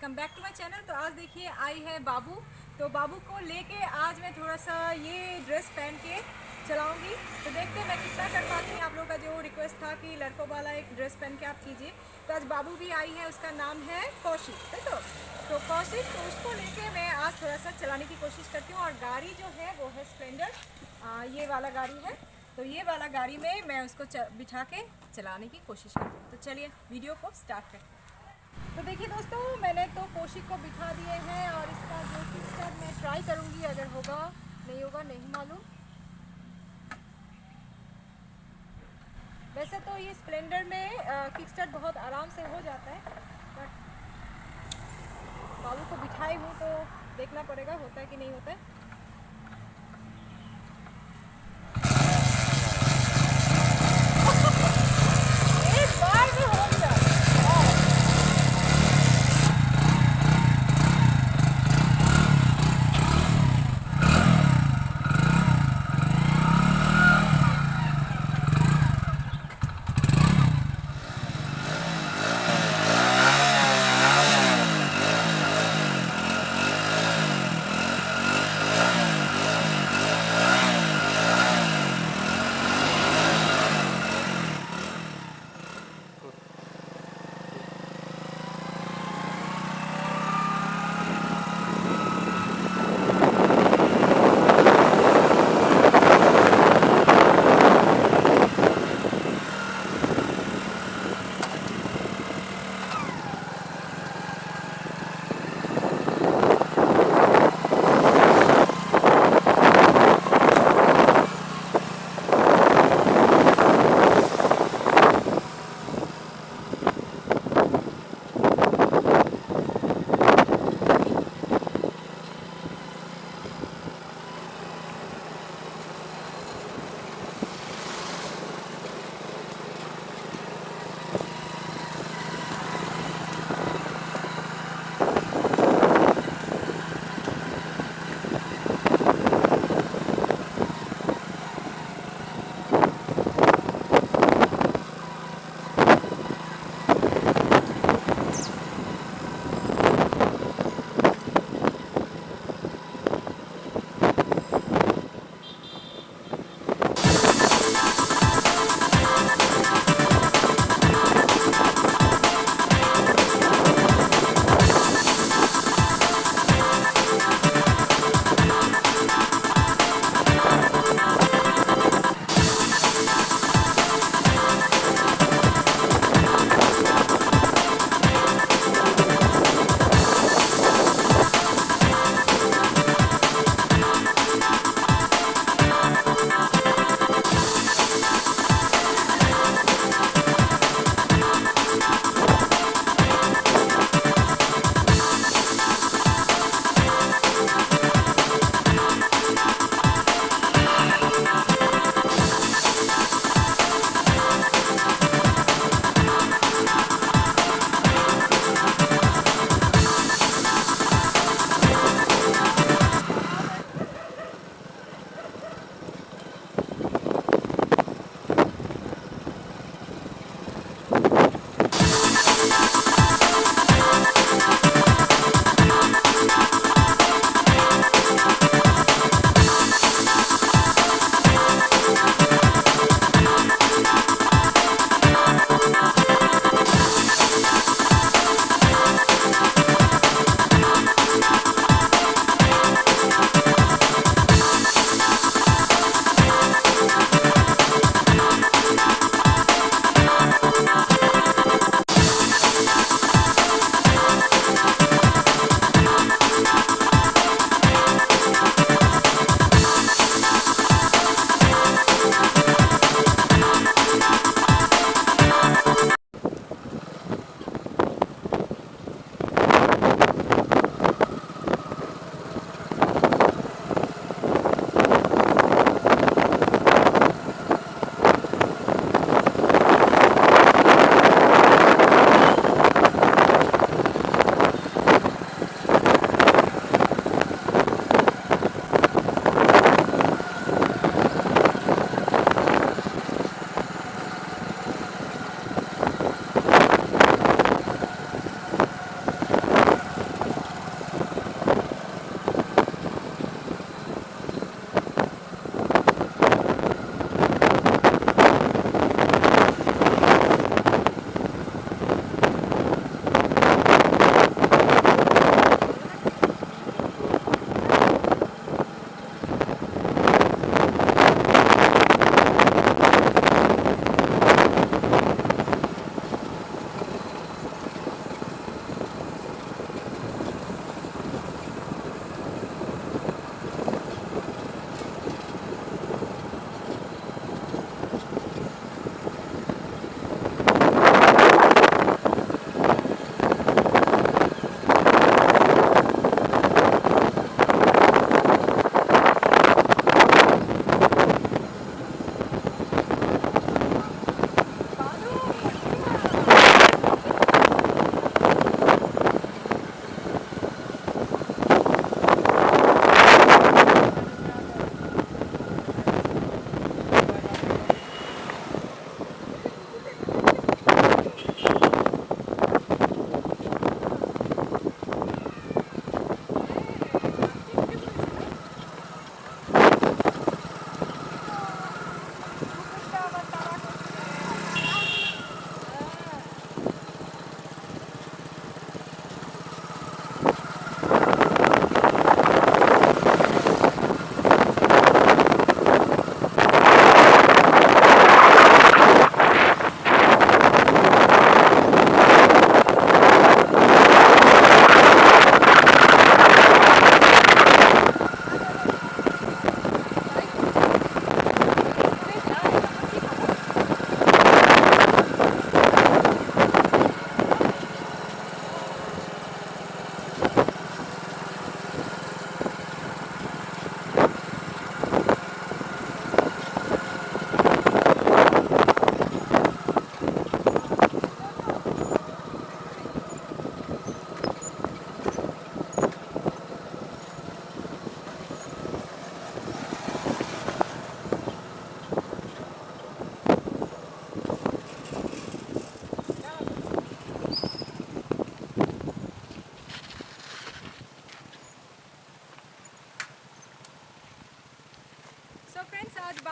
Welcome back to my channel. तो आज देखिए आई है बाबू। तो बाबू को लेके आज मैं थोड़ा सा ये ड्रेस पहन के चलाऊंगी। तो देखते हैं मैं कितना कर पाती हूँ। आप लोगों का जो रिक्वेस्ट था कि लड़कों वाला एक ड्रेस पहन के आप कीजिए, तो आज बाबू भी आई है। उसका नाम है कौशिक, है तो कौशिक, तो उसको लेके मैं आज थोड़ा सा चलाने की कोशिश करती हूँ। और गाड़ी जो है वो है स्प्लेंडर, ये वाला गाड़ी है। तो ये वाला गाड़ी में मैं उसको बिठा के चलाने की कोशिश करती हूँ। तो चलिए वीडियो को स्टार्ट करते हैं। तो देखिए दोस्तों, मैंने तो कौशिक को बिठा दिए हैं और इसका जो किक स्टार्ट मैं ट्राई करूँगी, अगर होगा नहीं होगा नहीं मालूम। वैसे तो ये स्प्लेंडर में किक स्टार्ट बहुत आराम से हो जाता है, बट बाबू को बिठाई हूँ तो देखना पड़ेगा होता है कि नहीं होता है।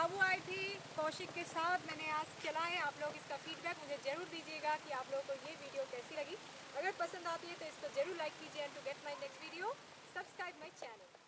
बाबू आई थी कौशिक के साथ, मैंने आज चला है। आप लोग इसका फीडबैक मुझे ज़रूर दीजिएगा कि आप लोगों को ये वीडियो कैसी लगी। अगर पसंद आती है तो इसको ज़रूर लाइक कीजिए। And to get my next video subscribe my channel.